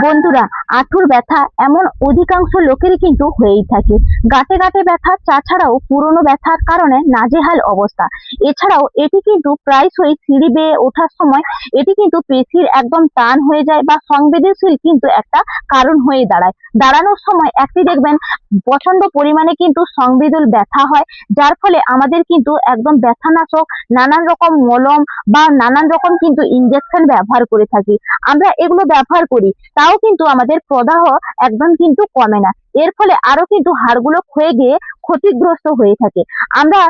বন্ধুরা, হাঁটুর ব্যথা এমন অধিকাংশ লোকেরই কিন্তু হয়েই থাকে। গাঁটে গাঁটে ব্যথা তাছাড়াও পুরনো ব্যথার কারণে নাজেহাল অবস্থা। এছাড়াও এটি কিন্তু প্রায়শই সিঁড়ি বেয়ে ওঠার সময় এটি কিন্তু পেশির একদম টান হয়ে যায় বা সংবেদনশীল কিন্তু একটা কারণ হয়ে দাঁড়ায়। দাঁড়ানোর সময় একটি দেখবেন প্রচন্ড পরিমাণে কিন্তু সংবেদন ব্যথা হয়, যার ফলে আমাদের কিন্তু একদম ব্যথানাশক নানান রকম মলম বা নানান রকম কিন্তু ইনজেকশন ব্যবহার করে থাকি। আমরা এগুলো ব্যবহার করি, তাও কিন্তু আমাদের প্রদাহ একদম কিন্তু কমে না। এর ফলে আরো কিন্তু হাড়গুলো ক্ষয়ে গিয়ে ক্ষতিগ্রস্ত হয়ে থাকে। আমরা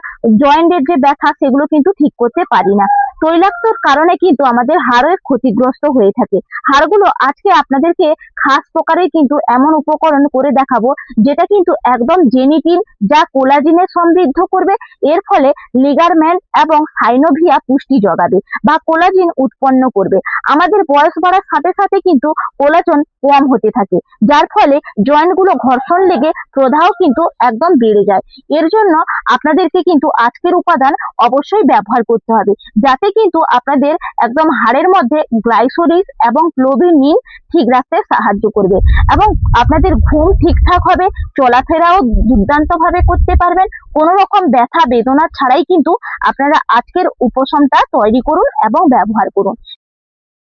জয়েন্টের যে ব্যথা সেগুলো কিন্তু ঠিক করতে পারি না। তৈলাক্তর কারণে কিন্তু আমাদের হাড়ের ক্ষতিগ্রস্ত হয়ে থাকে। হাড়গুলো আজকে আপনাদেরকে খাস প্রকারে কিন্তু এমন উপকরণ করে দেখাবো, যেটা কিন্তু একদম জেনিটিন, যা কোলাজিনে সমৃদ্ধ করবে। এর ফলে লিগারমেন্ট এবং সাইনোভিয়া পুষ্টি যোগাবে বা কোলাজিন উৎপন্ন করবে। আমাদের বয়স বাড়ার সাথে সাথে কিন্তু কোলাজেন কম হতে থাকে, যার ফলে জয়েন্ট গুলো ঘর্ষণ লেগে প্রদাহ কিন্তু একদম বেড়ে যায়। এর জন্য আপনাদেরকে কিন্তু আজকের উপাদান অবশ্যই ব্যবহার করতে হবে, যাতে কিন্তু আপনাদের একদম হাড়ের মধ্যে গ্লাইসোডিস এবং গ্লোবিনিন ঠিক রাখতে সাহায্য করবে এবং আপনাদের ঘুম ঠিকঠাক হবে, চলাফেরাও দুর্দান্ত ভাবে করতে পারবেন। কোনো রকম ব্যথা বেদনা ছাড়াই কিন্তু আপনারা আজকের উপশমটা তৈরি করুন এবং ব্যবহার করুন।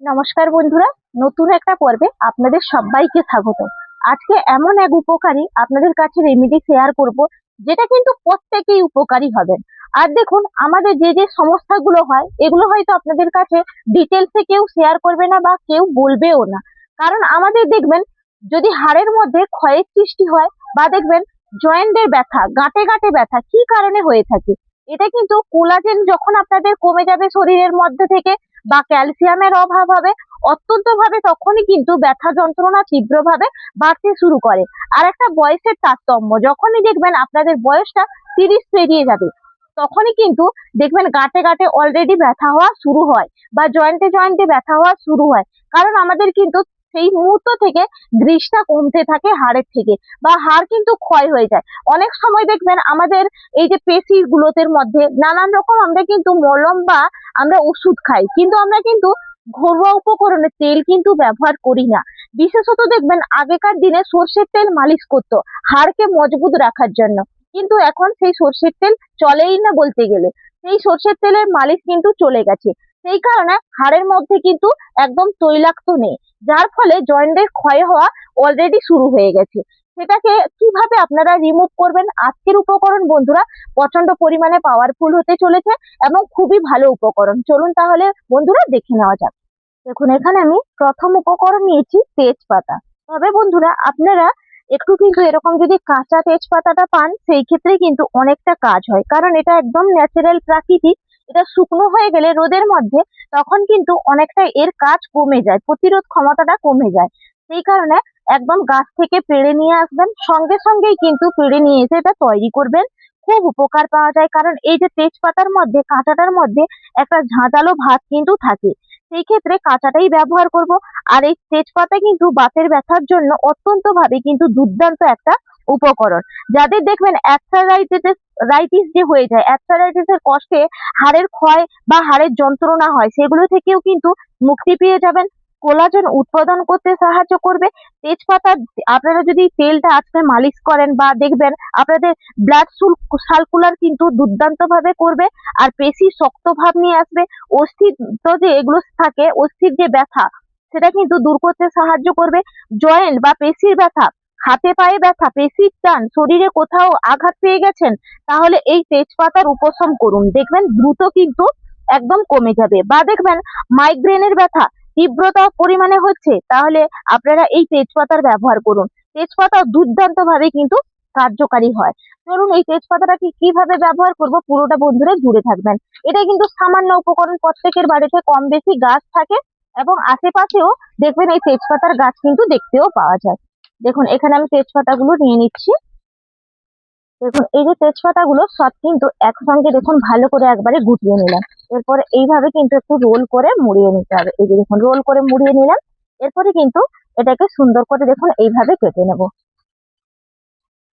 নমস্কার বন্ধুরা, নতুন একটা পর্বে আপনাদের সবাইকে স্বাগত। আজকে এমন এক উপকারী আপনাদের কাছে রেমেডি শেয়ার করব, যেটা কিন্তু প্রত্যেকেই উপকারী হবেন। আর দেখুন, আমাদের যে যে সমস্যাগুলো হয় এগুলো হয়তো আপনাদের কাছে ডিটেলসে কেউ শেয়ার করবে না বা কেউ বলবেও না। কারণ আমাদের দেখবেন, যদি হাড়ের মধ্যে ক্ষয়ের সৃষ্টি হয় বা দেখবেন জয়েন্টের ব্যথা, গাঁটে গাঁটে ব্যথা কি কারণে হয়ে থাকে, এটা কিন্তু কোলাজেন যখন আপনাদের কমে যাবে শরীরের মধ্যে থেকে বা ক্যালসিয়ামের অভাব হবে অত্যন্ত ভাবে, তখনই কিন্তু ব্যথা যন্ত্রণা তীব্রভাবে বাড়তে শুরু করে। আর একটা বয়সের তারতম্য, যখনই দেখবেন আপনাদের বয়সটা 30 পেরিয়ে যাবে, তখনই কিন্তু দেখবেন গাঁটে গাঁটে অলরেডি ব্যথা হওয়া শুরু হয় বা জয়েন্টে জয়েন্টে ব্যথা হওয়া শুরু হয়। কারণ আমাদের কিন্তু সেই মুহূর্ত থেকে গ্রিসটা কমতে থাকে হাড়ের থেকে, বা হাড় কিন্তু ক্ষয় হয়ে যায়। অনেক সময় দেখবেন আমাদের এই যে পেশির গুলোতের মধ্যে নানান রকম আমরা কিন্তু মলম বা আমরা ওষুধ খাই, কিন্তু আমরা কিন্তু ঘরোয়া উপকরণের তেল কিন্তু ব্যবহার করি না। বিশেষত দেখবেন আগেকার দিনে সর্ষের তেল মালিশ করতো হাড়কে মজবুত রাখার জন্য, কিন্তু এখন সেই সর্ষের তেল চলেই না বলতে গেলে। সেই সর্ষের তেলের মালিশ কিন্তু চলে গেছে। সেই কারণে হাড়ের মধ্যে কিন্তু একদম তৈলাক্ত নেই, যার ফলে জয়েন্টের ক্ষয় হওয়া অলরেডি শুরু হয়ে গেছে। সেটাকে কিভাবে আপনারা রিমুভ করবেন, আজকের উপকরণ বন্ধুরা প্রচন্ড পরিমাণে পাওয়ারফুল হতে চলেছে এবং খুবই ভালো উপকরণ। চলুন তাহলে বন্ধুরা দেখে নেওয়া যাক। দেখুন, এখানে আমি প্রথম উপকরণ নিয়েছি তেজপাতা। তবে বন্ধুরা আপনারা একটু কিন্তু এরকম যদি কাঁচা তেজপাতাটা পান, সেই ক্ষেত্রে কিন্তু অনেকটা কাজ হয়, কারণ এটা একদম ন্যাচারাল প্রাকৃতিক। এটা শুকনো হয়ে গেলে রোদের মধ্যে, তখন কিন্তু অনেকটা এর কাজ কমে যায়, প্রতিরোধ ক্ষমতাটা কমে যায়। সেই কারণে একদম গাছ থেকে পেড়ে নিয়ে আসবেন, সঙ্গে সঙ্গেই কিন্তু পেড়ে নিয়ে এসে এটা তৈরি করবেন। খুব উপকার পাওয়া যায়, কারণ এই যে তেজপাতার মধ্যে, কাঁচাটার মধ্যে একটা ঝাঁঝালো ভাব কিন্তু থাকে। সেই ক্ষেত্রে কাঁচাটাই ব্যবহার করব। আর এই তেজপাতা কিন্তু বাতের ব্যথার জন্য অত্যন্ত ভাবে কিন্তু দুর্দান্ত একটা উপকরণ। যাদের দেখবেন অ্যাথরাইটিস যে হয়ে যায়, অ্যাথরাইটিস এর কষ্টে হাড়ের ক্ষয় বা হাড়ের যন্ত্রণা হয়, সেগুলো থেকেও কিন্তু মুক্তি পেয়ে যাবেন। কোলাজেন উৎপাদন করতে সাহায্য করবে তেজপাতা। আপনারা যদি তেলটা আজকে মালিশ করেন বা দেখবেন আপনাদের ব্লাড সার্কুলার কিন্তু দুর্দান্ত ভাবে করবে, আর পেশি শক্ত ভাব নিয়ে আসবে। অস্থির যে এগুলো থাকে, অস্থির যে ব্যথা, সেটা কিন্তু দূর করতে সাহায্য করবে। জয়েন্ট বা পেশির ব্যথা, হাতে পায়ে ব্যথা, পেশির টান, শরীরে কোথাও আঘাত পেয়ে গেছেন, তাহলে এই তেজপাতার উপশম করুন, দেখবেন দ্রুত কিন্তু একদম কমে যাবে। বা দেখবেন মাইগ্রেনের ব্যথা তীব্রতা পরিমাণে হচ্ছে, তাহলে আপনারা এই তেজপাতার ব্যবহার করুন। তেজপাতা দুর্দান্ত ভাবে কিন্তু কার্যকারী হয়। চলুন এই তেজপাতাটাকে কিভাবে ব্যবহার করব পুরোটা বন্ধুরা জুড়ে থাকবেন। এটা কিন্তু সামান্য উপকরণ, প্রত্যেকের বাড়িতে কম বেশি গাছ থাকে এবং আশেপাশেও দেখবেন এই তেজপাতার গাছ কিন্তু দেখতেও পাওয়া যায়। দেখুন, এখানে আমি তেজপাতাগুলো নিয়ে নিচ্ছি। দেখুন, এই যে তেজপাতাগুলো সব কিন্তু একসঙ্গে দেখুন ভালো করে একবারে গুটিয়ে নিলাম। এরপরে এইভাবে কিন্তু একটু রোল করে মুড়িয়ে নিতে হবে। এই যে দেখুন, রোল করে মুড়িয়ে নিলাম। এরপরে কিন্তু এটাকে সুন্দর করে দেখুন এইভাবে কেটে নেব।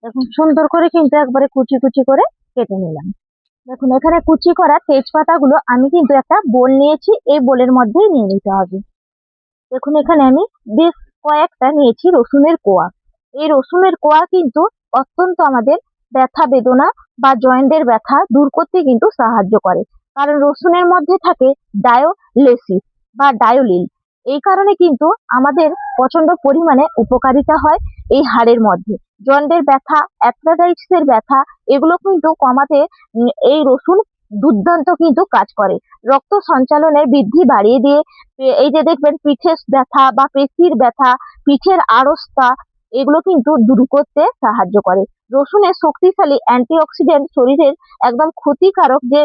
দেখুন, সুন্দর করে কিন্তু একবারে কুচি কুচি করে কেটে নিলাম। দেখুন, এখানে কুচি করা তেজপাতাগুলো আমি কিন্তু একটা বোল নিয়েছি, এই বোলের মধ্যেই নিয়ে নিতে হবে। দেখুন, এখানে আমি বেশ কয়েকটা নিয়েছি রসুনের কোয়া। এই রসুনের কোয়া কিন্তু অত্যন্ত আমাদের ব্যথা বেদনা বা জয়েন্টের ব্যথা দূর করতে কিন্তু সাহায্য করে, কারণ রসুনের মধ্যে থাকে ডায়োলেসিস বা ডায়োলিল। এই কারণে কিন্তু আমাদের প্রচন্ড পরিমাণে উপকারিতা হয় এই হাড়ের মধ্যে। জয়েন্টের ব্যথা, অ্যাথরাইটিসের ব্যথা, এগুলো কিন্তু কমাতে এই রসুন দুর্দান্ত কিন্তু কাজ করে। রক্ত সঞ্চালনের বৃদ্ধি বাড়িয়ে দিয়ে এই যে দেখবেন পিঠের ব্যথা বা পেশির ব্যথা, পিঠের আড়স্তা, এগুলো কিন্তু দূর করতে সাহায্য করে। রসুনের শক্তিশালী অ্যান্টিঅক্সিডেন্ট শরীরের একদম ক্ষতিকারক যে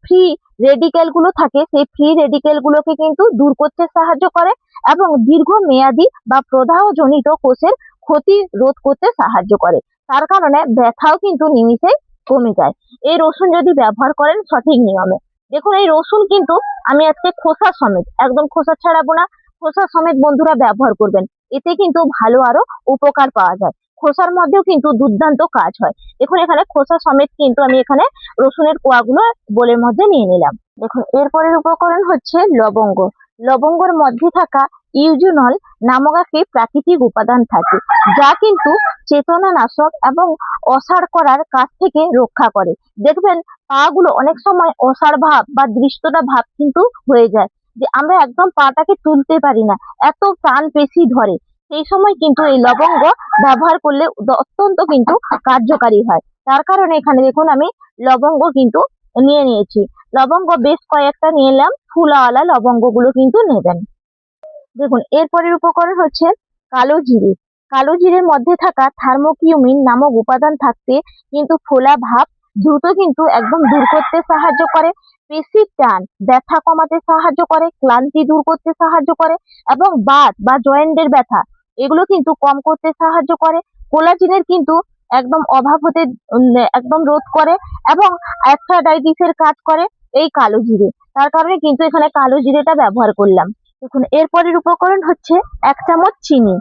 ফ্রি রেডিকেল গুলো থাকে, সেই ফ্রি রেডিকেল গুলোকে কিন্তু দূর করতে সাহায্য করে এবং দীর্ঘমেয়াদী বা প্রদাহজনিত কোষের ক্ষতি রোধ করতে সাহায্য করে। তার কারণে ব্যথাও কিন্তু নিমিষেই কমে যায় এই রসুন যদি ব্যবহার করেন সঠিক নিয়মে। দেখুন এই রসুন কিন্তু আমি আজকে খোসা সমেত, একদম খোসা ছাড়াবো না, খোসা সমেত বন্ধুরা ব্যবহার করবেন। এতে কিন্তু ভালো আরো উপকার পাওয়া যায়। খোসার মধ্যেও কিন্তু দুর্দান্ত কাজ হয়। দেখুন এখানে খোসা সমেত কিন্তু আমি এখানে রসুনের কোয়াগুলো বোলের মধ্যে নিয়ে নিলাম। দেখুন এরপরের উপকরণ হচ্ছে লবঙ্গ। লবঙ্গর মধ্যে থাকা ইউজুনল নামক একটি প্রাকৃতিক উপাদান থাকে, যা কিন্তু চেতনা নাশক এবং অসাড় করার কাছ থেকে রক্ষা করে। দেখবেন পা গুলো অনেক সময় অসাড় ভাব বা দৃষ্টতা ভাব কিন্তু হয়ে যায়, যে আমরা একদম পাটাকে তুলতে পারি না, এত প্রাণ পেশি ধরে। সেই সময় কিন্তু এই লবঙ্গ ব্যবহার করলে অত্যন্ত কিন্তু কার্যকারী হয়। তার কারণে এখানে দেখুন আমি লবঙ্গ কিন্তু নিয়ে নিয়েছি। লবঙ্গ বেশ কয়েকটা নিয়ে এলাম, ফুলাওয়ালা লবঙ্গ গুলো কিন্তু নেবেন। দেখুন এরপরের উপকরণ হচ্ছে কালো জিরে। কালো জিরের মধ্যে থাকা থার্মোকিউমিন নামক উপাদান থাকতে কিন্তু ফোলা ভাব দ্রুত কিন্তু একদম দূর করতে সাহায্য করে, পেশির টান ব্যথা কমাতে সাহায্য করে, ক্লান্তি দূর করতে সাহায্য করে এবং বাত বা জয়েন্টের ব্যথা এগুলো কিন্তু কম করতে সাহায্য করে। কোলাজিনের কিন্তু একদম অভাব হতে একদম রোধ করে এবং অ্যাথ্রাইটিসের কাজ করে এই কালো জিরে। তার কারণে কিন্তু এখানে কালো জিরেটা ব্যবহার করলাম। দেখুন এরপরের উপকরণ হচ্ছে 1 চামচ চিনি।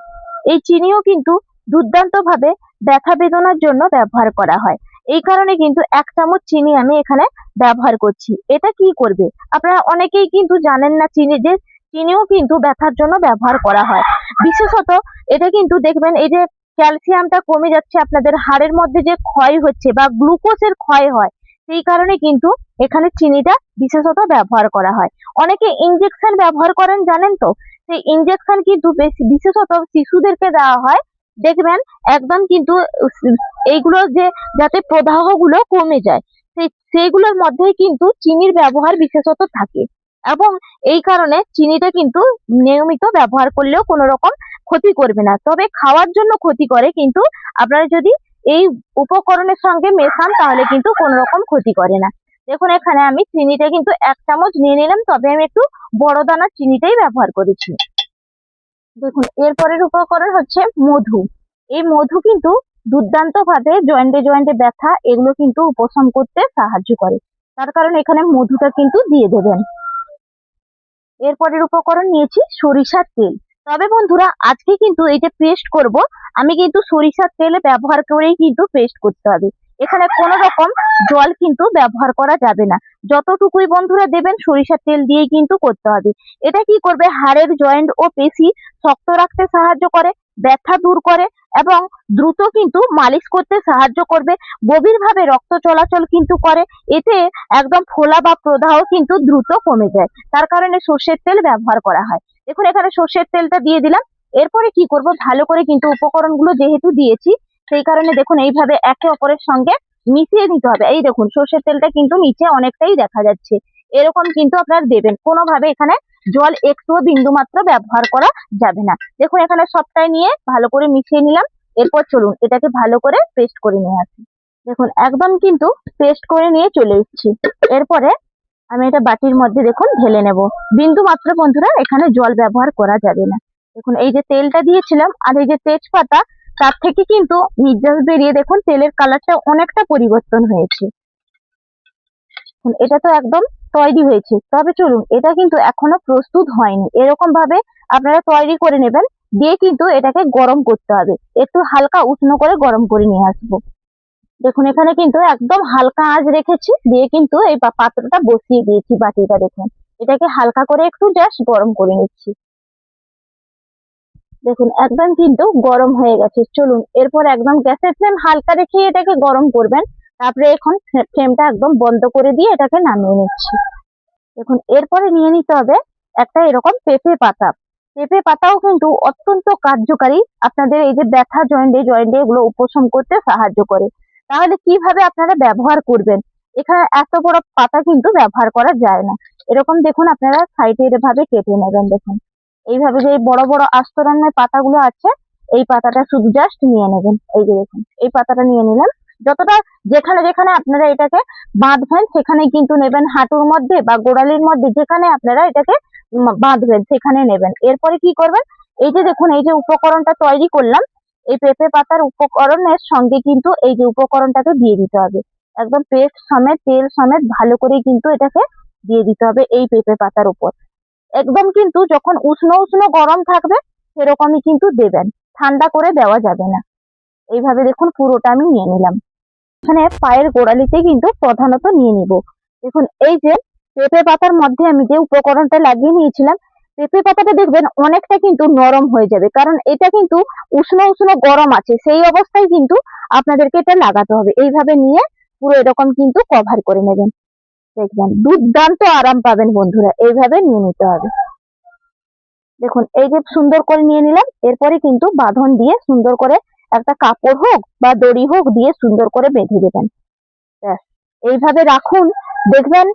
এই চিনিও কিন্তু দুর্দান্ত ভাবে ব্যথা বেদনার জন্য ব্যবহার করা হয়। এই কারণে কিন্তু 1 চামচ চিনি আমি এখানে ব্যবহার করছি। এটা কি করবে, আপনারা অনেকেই কিন্তু জানেন না যে চিনিও কিন্তু ব্যথার জন্য ব্যবহার করা হয়। বিশেষত এটা কিন্তু দেখবেন এই যে ক্যালসিয়ামটা কমে যাচ্ছে, আপনাদের হাড়ের মধ্যে যে ক্ষয় হচ্ছে বা গ্লুকোজের ক্ষয় হয়, সেই কারণে কিন্তু এখানে চিনিটা বিশেষত ব্যবহার করা হয়। অনেকে ইনজেকশন ব্যবহার করেন জানেন তো, সেই ইনজেকশন কিন্তু বিশেষত শিশুদেরকে দেওয়া হয়। দেখবেন একদম কিন্তু এইগুলো যে যাতে প্রদাহ গুলো কমে যায়, সেইগুলোর মধ্যেই কিন্তু চিনির ব্যবহার বিশেষত থাকে এবং এই কারণে চিনিটা কিন্তু নিয়মিত ব্যবহার করলেও কোনো রকম ক্ষতি করবে না, তবে খাওয়ার জন্য ক্ষতি করে, কিন্তু আপনারা যদি এই উপকরণের সঙ্গে মেশান তাহলে কিন্তু কোনো রকম ক্ষতি করে না। দেখুন এখানে আমি চিনিটা কিন্তু 1 চামচ নিয়ে নিলাম, তবে আমি একটু বড় দানার চিনিটাই ব্যবহার করেছি। দেখুন এরপরের উপকরণ হচ্ছে মধু। এই মধু কিন্তু দুর্দান্ত ভাবে জয়েন্টে জয়েন্টে ব্যথা এগুলো কিন্তু উপশম করতে সাহায্য করে। তার কারণে এখানে মধুটা কিন্তু দিয়ে দেবেন। এরপরের উপকরণ নিয়েছি সরিষার তেল। তবে বন্ধুরা আজকে কিন্তু এই যে পেস্ট করব, আমি কিন্তু সরিষার তেল ব্যবহার করেই কিন্তু পেস্ট করতে হবে। এখানে কোনো রকম জল কিন্তু ব্যবহার করা যাবে না। যতটুকুই বন্ধুরা দেবেন সরিষার তেল দিয়েই কিন্তু করতে হবে। এটা কি করবে, হাড়ের জয়েন্ট ও পেশি শক্ত রাখতে সাহায্য করে, ব্যথা দূর করে এবং দ্রুত কিন্তু মালিশ করতে সাহায্য করবে, গভীরভাবে রক্ত চলাচল কিন্তু করে। এতে একদম ফোলা বা প্রদাহ কিন্তু দ্রুত কমে যায়। তার কারণে সর্ষের তেল ব্যবহার করা হয়। দেখুন এখানে সর্ষের তেলটা দিয়ে দিলাম। এরপরে কি করব, ভালো করে কিন্তু উপকরণগুলো যেহেতু দিয়েছি সেই কারণে দেখুন এইভাবে একে অপরের সঙ্গে মিশিয়ে নিতে হবে। এই দেখুন সর্ষের তেলটা কিন্তু নিচে অনেকটাই দেখা যাচ্ছে, এরকম কিন্তু আপনারা দেবেন। কোনোভাবে এখানে জল একটুও বিন্দু মাত্র ব্যবহার করা যাবে না। দেখুন এখানে সবটাই নিয়ে ভালো করে মিশিয়ে নিলাম। এরপর চলুন এটাকে ভালো করে পেস্ট করে নিয়ে আসি। দেখুন একদম কিন্তু পেস্ট করে নিয়ে চলে এসেছি। এরপরে আমি এটা বাটির মধ্যে দেখুন ঢেলে নেব। বিন্দু মাত্র বন্ধুরা এখানে জল ব্যবহার করা যাবে না। দেখুন এই যে তেলটা দিয়েছিলাম আর এই যে তেজপাতা, তার থেকে কিন্তু নির্যাস বেরিয়ে দেখুন তেলের কালারটা অনেকটা পরিবর্তন হয়েছে। এটা তো একদম তৈরি হয়েছে, তবে চলুন এটা কিন্তু এখনো প্রস্তুত হয়নি। এরকম ভাবে আপনারা তৈরি করে নেবেন, দিয়ে কিন্তু এটাকে গরম করতে হবে, একটু হালকা উষ্ণ করে গরম করে নিয়ে আসবো। দেখুন এখানে কিন্তু একদম হালকা আঁচ রেখেছি, দিয়ে কিন্তু এই পাত্রটা বসিয়ে দিয়েছি বাটিটা। দেখুন এটাকে হালকা করে একটু জাস্ট গরম করে নিচ্ছি। দেখুন একদম কিন্তু গরম হয়ে গেছে। চলুন এরপর একদম গ্যাসের ফ্লেম হালকা রেখে এটাকে গরম করবেন। তারপরে এখন ফ্লেমটা একদম বন্ধ করে দিয়ে এটাকে নামিয়ে নিচ্ছি। দেখুন এরপরে নিয়ে নিতে হবে একটা এরকম পেঁপে পাতা। পেঁপে পাতাও কিন্তু অত্যন্ত কার্যকারী, আপনাদের এই যে ব্যথা জয়েন্টে জয়েন্টে এগুলো উপশম করতে সাহায্য করে। তাহলে কিভাবে আপনারা ব্যবহার করবেন? এখানে এত বড় পাতা কিন্তু ব্যবহার করা যায় না। এরকম দেখুন আপনারা সাইডে এভাবে কেটে নেবেন। দেখুন এইভাবে যে বড় বড় আস্তরণের পাতাগুলো আছে, এই পাতাটা শুধু জাস্ট নিয়ে নেবেন। এই যে দেখুন এই পাতাটা নিয়ে নিলাম। যতটা যেখানে যেখানে আপনারা এটাকে বাঁধবেন সেখানে কিন্তু নেবেন, হাঁটুর মধ্যে বা গোড়ালির মধ্যে যেখানে আপনারা এটাকে বাঁধবেন সেখানে নেবেন। এরপরে কি করবেন, এই যে দেখুন এই যে উপকরণটা তৈরি করলাম, এই পেঁপে পাতার উপকরণের সঙ্গে কিন্তু এই যে উপকরণটাকে দিয়ে দিতে হবে। একদম পেস্ট সমেত তেল সমেত ভালো করে কিন্তু এটাকে দিয়ে দিতে হবে এই পেঁপে পাতার উপর। একদম কিন্তু যখন উষ্ণ উষ্ণ গরম থাকবে সেরকমই কিন্তু দেবেন, ঠান্ডা করে দেওয়া যাবে না। এইভাবে দেখুন পুরোটা আমি নিয়ে নিলাম। এখানে পায়ের গোড়ালিতে কিন্তু প্রধানত নিয়ে নিব। দেখুন এই যে পেঁপে পাতার মধ্যে আমি যে উপকরণটা লাগিয়ে নিয়েছিলাম, পেঁপে পাতাটা দেখবেন অনেকটা কিন্তু নরম হয়ে যাবে, কারণ এটা কিন্তু উষ্ণ উষ্ণ গরম আছে, সেই অবস্থায় কিন্তু আপনাদেরকে এটা লাগাতে হবে। এইভাবে নিয়ে পুরো এরকম কিন্তু কভার করে নেবেন। দেখবেন দুর্দান্ত আরাম পাবেন বন্ধুরা, এইভাবে নিয়ে নিতে হবে। দেখুন এই যে সুন্দর করে নিয়ে নিলাম। এরপরে কিন্তু বাঁধন দিয়ে সুন্দর করে একটা কাপড় হোক বা দড়ি হোক দিয়ে সুন্দর করে বেঁধে দেবেন। ব্যাস এইভাবে রাখুন, দেখবেন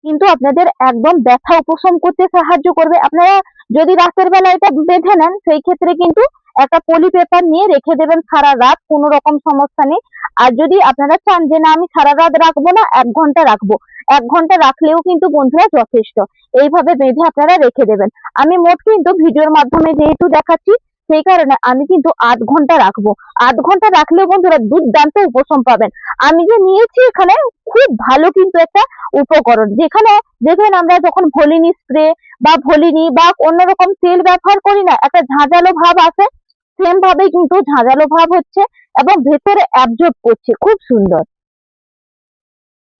কিন্তু আপনাদের একদম ব্যথা উপশম করতে সাহায্য করবে। আপনারা যদি রাতের বেলা এটা বেঁধে নেন সেই ক্ষেত্রে কিন্তু একটা পলি পেপার নিয়ে রেখে দেবেন সারা রাত, কোনো রকম সমস্যা নেই। আর যদি আপনারা চান যে না আমি সারা রাত রাখবো না, 1 ঘন্টা রাখবো, 1 ঘন্টা রাখলেও কিন্তু বন্ধুরা যথেষ্ট। এইভাবে বেঁধে আপনারা রেখে দেবেন। আমি মোট কিন্তু ভিডিওর মাধ্যমে যেহেতু দেখাচ্ছি সেই কারণে আমি কিন্তু 8 ঘন্টা রাখবো। 8 ঘন্টা রাখলেও বন্ধুরা দুর্দান্ত উপশম পাবেন। আমি যে নিয়েছি এখানে খুব ভালো কিন্তু একটা উপকরণ, যেখানে দেখবেন আমরা যখন ভলিনি স্প্রে বা ভলিনি বা অন্যরকম তেল ব্যবহার করি না, একটা ঝাঁঝালো ভাব আসে, সেম ভাবেই কিন্তু ঝাঁঝালো ভাব হচ্ছে এবং ভেতরে অ্যাবজর্ব করছে খুব সুন্দর।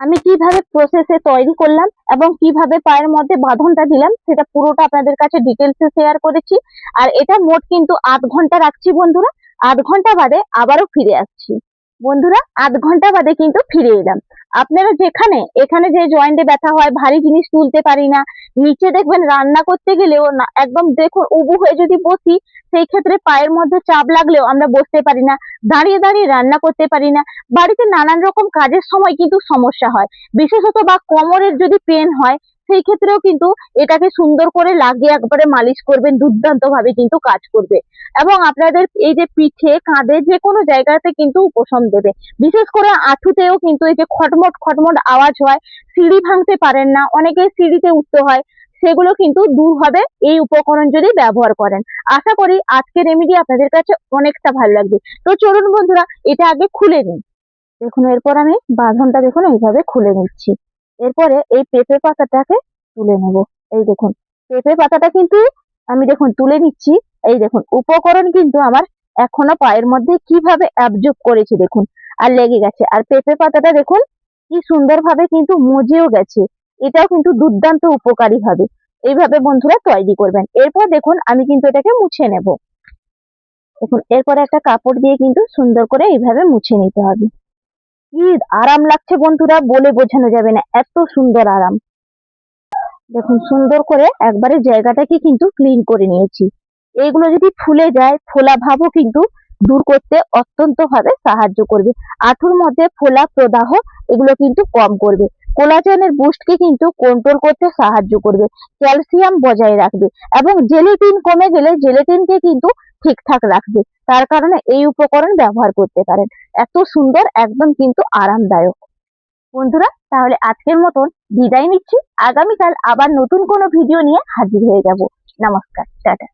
আমি কিভাবে প্রসেসে তৈরি করলাম এবং কিভাবে পায়ের মধ্যে বাঁধনটা দিলাম সেটা পুরোটা আপনাদের কাছে ডিটেলসে শেয়ার করেছি। আর এটা মোট কিন্তু 8 ঘন্টা রাখছি বন্ধুরা। 8 ঘন্টা বাদে আবারও ফিরে আসছি। বন্ধুরা 8 ঘন্টা বাদে কিন্তু ফিরে এলাম। আপনারা যেখানে এখানে যে জয়েন্টে ব্যথা হয়, ভারী জিনিস তুলতে পারি না, নিচে দেখবেন রান্না করতে গেলেও না একদম দেখুন উবু হয়ে যদি বসি সেই ক্ষেত্রে পায়ের মধ্যে চাপ লাগলেও আমরা বসতে পারি না, দাঁড়িয়ে দাঁড়িয়ে রান্না করতে পারি না, বাড়িতে নানান রকম কাজের সময় কিন্তু সমস্যা হয়, বিশেষত বা কোমরের যদি পেন হয় সেই ক্ষেত্রেও কিন্তু এটাকে সুন্দর করে লাগিয়ে একবারে মালিশ করবেন, দুর্দান্ত ভাবে কিন্তু কাজ করবে এবং আপনাদের এই যে পিঠে কাঁধে যে কোনো জায়গাতে কিন্তু উপশম দেবে। বিশেষ করে হাঁটুতেও কিন্তু এই যে খটমট খটমট আওয়াজ হয়, সিঁড়ি ভাঙতে পারেন না, অনেকে সিঁড়িতে উঠতে হয়, সেগুলো কিন্তু দূর হবে এই উপকরণ যদি ব্যবহার করেন। আশা করি আজকের রেমেডি আপনাদের কাছে অনেকটা ভালো লাগবে। তো চলুন বন্ধুরা এটা আগে খুলে নিই। দেখুন এরপর আমি বাঁধনটা দেখুন এইভাবে খুলে নিচ্ছি। এরপরে এই পেঁপে পাতাটাকে তুলে নেব। এই দেখুন পেঁপে পাতাটা কিন্তু আমি দেখুন তুলে নিচ্ছি। এই দেখুন উপকরণ কিন্তু আমার এখনো পায়ের মধ্যে কিভাবে অ্যাবজর্ব করেছে দেখুন, আর লেগে গেছে। আর পেঁপে পাতাটা দেখুন কি সুন্দরভাবে কিন্তু মজেও গেছে। এটাও কিন্তু দুর্দান্ত উপকারী হবে। এইভাবে বন্ধুরা তৈরি করবেন। এরপর দেখুন আমি কিন্তু এটাকে মুছে নেব। দেখুন এরপরে একটা কাপড় দিয়ে কিন্তু সুন্দর করে এইভাবে মুছে নিতে হবে। কি আরাম লাগছে বন্ধুরা, বলে বোঝানো যাবে না, এত সুন্দর আরাম। দেখুন সুন্দর করে একবারে জায়গাটাকে কিন্তু ক্লিন করে নিয়েছি। এইগুলো যদি ফুলে যায় ফোলা ভাবও কিন্তু দূর করতে অত্যন্ত ভাবে সাহায্য করবে। হাঁটুর মধ্যে ফোলা প্রদাহ এগুলো কিন্তু কম করবে, কোলাজেনের বুস্টকে কিন্তু কন্ট্রোল করতে সাহায্য করবে, ক্যালসিয়াম বজায় রাখবে এবং জেলেটিন কমে গেলে জেলেটিনকে কিন্তু ঠিকঠাক রাখবে। তার কারণে এই উপকরণ ব্যবহার করতে পারেন। এত সুন্দর একদম কিন্তু আরামদায়ক। বন্ধুরা তাহলে আজকের মতন বিদায় নিচ্ছি। আগামীকাল আবার নতুন কোনো ভিডিও নিয়ে হাজির হয়ে যাব। নমস্কার, টাটা।